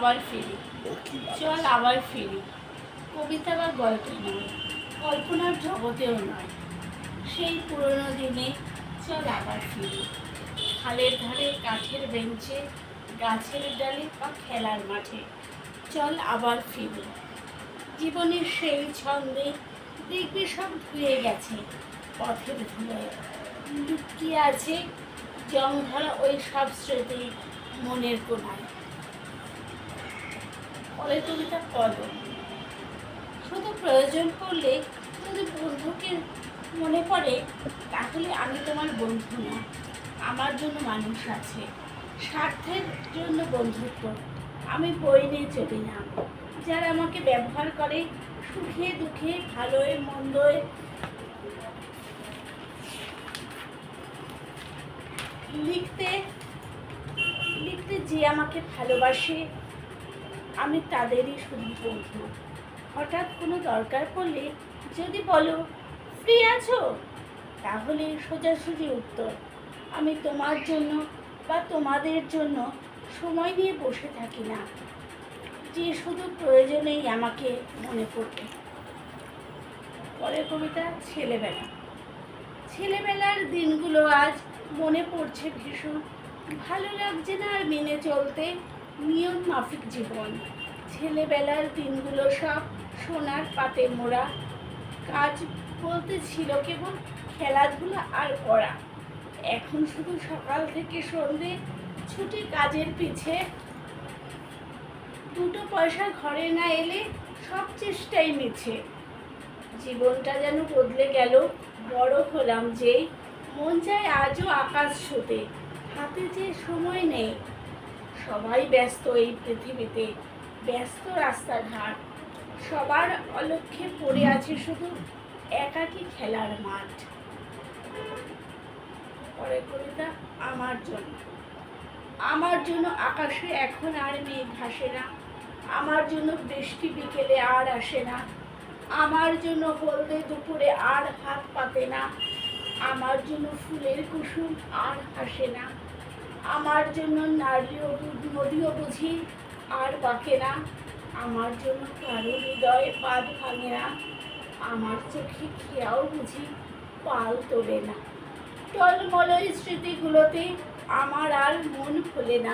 আবার ফিরি, চল আবার ফিরি। কবিতা বা গল্পে নয়, কল্পনার জগতেও নয়, সেই পুরনো দিনে চল আবার ফিরি। খালের ধারে কাঠের বেঞ্চে, গাছের ডালে বা খেলার মাঠে চল আবার ফিরি। জীবনের সেই ছন্দে দেখবি সব ধুয়ে গেছে পথের ধুলোয়, লুকিয়ে আছে জং ধরা ওই সব স্মৃতি মনের কোনায়। পরের কবিতা কদম। শুধু প্রয়োজন পড়লে যদি বন্ধুকে মনে পড়ে, তাহলে আমি তোমার বন্ধু না, আমার জন্য মানুষ আছে। স্বার্থের জন্য বন্ধুত্ব আমি বই নিয়ে চলি না। যারা আমাকে ব্যবহার করে সুখে দুঃখে ভালোয় মন্দয়, লিখতে লিখতে যে আমাকে ভালোবাসে, আমি তাদেরই শুধু বন্ধু। হঠাৎ কোনো দরকার পড়লে যদি বলো ফ্রি আছো, তাহলে সোজাসুজি উত্তর, আমি তোমার জন্য বা তোমাদের জন্য সময় নিয়ে বসে থাকি না, যে শুধু প্রয়োজনেই আমাকে মনে পড়বে। পরের কবিতা ছেলেবেলা। ছেলেবেলার দিনগুলো আজ মনে পড়ছে ভীষণ, ভালো লাগছে না আর মেনে চলতে নিয়ম মাফিক জীবন। ছেলেবেলার দিনগুলো সব সোনার পাতে মোড়া, কাজ বলতে ছিল কেবল খেলাধুলা আর পড়া। এখন শুধু সকাল থেকে সন্ধে ছুটি কাজের পিছে, দুটো পয়সা ঘরে না এলে সব চেষ্টাই মিছে। জীবনটা যেন বদলে গেল, বড় হলাম যেই, মন চায় আজও আকাশ ছুতে, হাতে যে সময় নেই। সবাই ব্যস্ত এই পৃথিবীতে, ব্যস্ত রাস্তাঘাট, সবার অলক্ষ্যে পড়ে আছে শুধু একাকী খেলার মাঠ। পরের কবিতা আমার জন্য। আমার জন্য আকাশে এখন আর মেঘ ভাসে না, আমার জন্য বৃষ্টি বিকেলে আর আসে না, আমার জন্য হলদে দুপুরে আর হাত পাতে না, আমার জন্য ফুলের কুসুম আর হাসে না, আমার জন্য নদীও বুঝি আর বাঁকে না, আমার জন্য কারো হৃদয়ে বাঁধ ভাঙে না, আমার চোখে খেয়াও বুঝি পাল তোলে না। টলমলই স্মৃতিগুলোতে আমার আর মন খোলে না,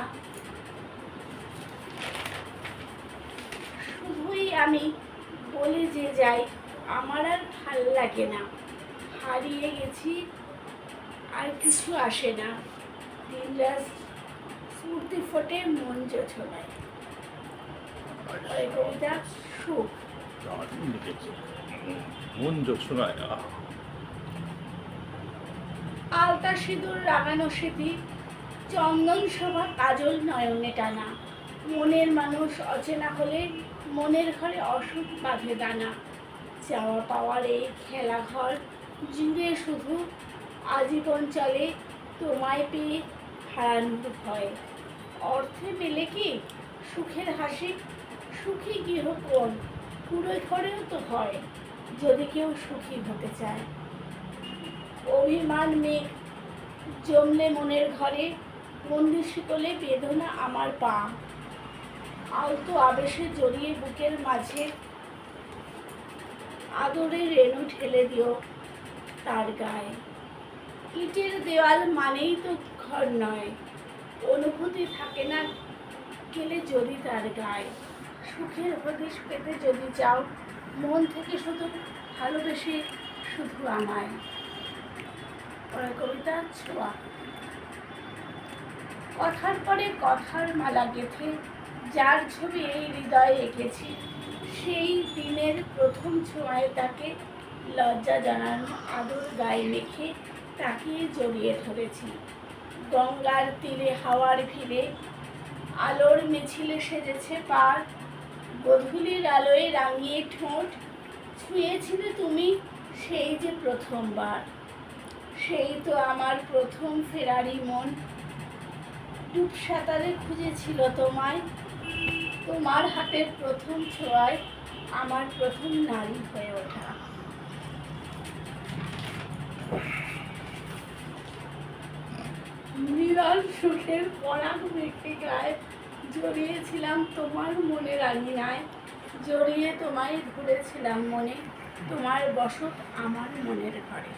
শুধুই আমি বলে যে যাই, আমার আর ভাল লাগে না। হারিয়ে গেছি আর কিছু আসে না, দিনরাত স্মৃতি ফোটে মন জোছনায়। কবিতা সুখ। মন জোছনায় আলতা সিঁদুর লাগানো স্মৃতি, চন্দন শোভা কাজল নয়নে টানা, মনের মানুষ অচেনা হলে মনের ঘরে অসুখ বাঁধে দানা। চাওয়া পাওয়ার এই খেলাঘর জুড়ে শুধু আজীবন চলে তোমায় পেয়ে হারানোর ভয়। অর্থে মেলে কি সুখের হাসি, সুখী গৃহকোণ পুরো ঘরেও তো হয় যদি কেউ সুখী হতে চায়। অভিমান মেঘ জমলে মনের ঘরে, বন্দি শিকলে বেদনা আমার পা। আলতো আবেশে জড়িয়ে বুকের মাঝে, আদরে রেণু ঠেলে দিও তার গায়ে। ইটের দেওয়াল মানেই তো ঘর নয়, অনুভূতি থাকে না গেলে যদি তার গায়ে। সুখের হদিশ পেতে যদি চাও, মন থেকে শুধু ভালোবেসে শুধু আমায়। পরের কবিতা ছোঁয়া। কথার পরে কথার মালা গেঁথে যার ছবি এই হৃদয়ে এঁকেছি, সেই দিনের প্রথম ছোঁয়ায় তাকে লজ্জা জানানো আদর গায়ে মেখে তাকিয়ে জড়িয়ে ধরেছি। গঙ্গার তীরে হাওয়ার ভিড়ে আলোর মিছিলে সেজেছে পার, গধূলির আলোয় রাঙিয়ে ঠোঁট ছুঁয়েছিলে তুমি সেই যে প্রথমবার। সেই তো আমার প্রথম ফেরারি মন, ডুব সাঁতারে খুঁজেছিল তোমায়, তোমার হাতের প্রথম ছোঁয়ায় আমার প্রথম নারী হয়ে ওঠা। মৃণাল সুখের পরাগ মেখে গায়ে জড়িয়েছিলাম তোমার মনের আঙিনায়, জড়িয়ে তোমায় ধরেছিলাম মনে, তোমার বসত আমার মনের ঘরে।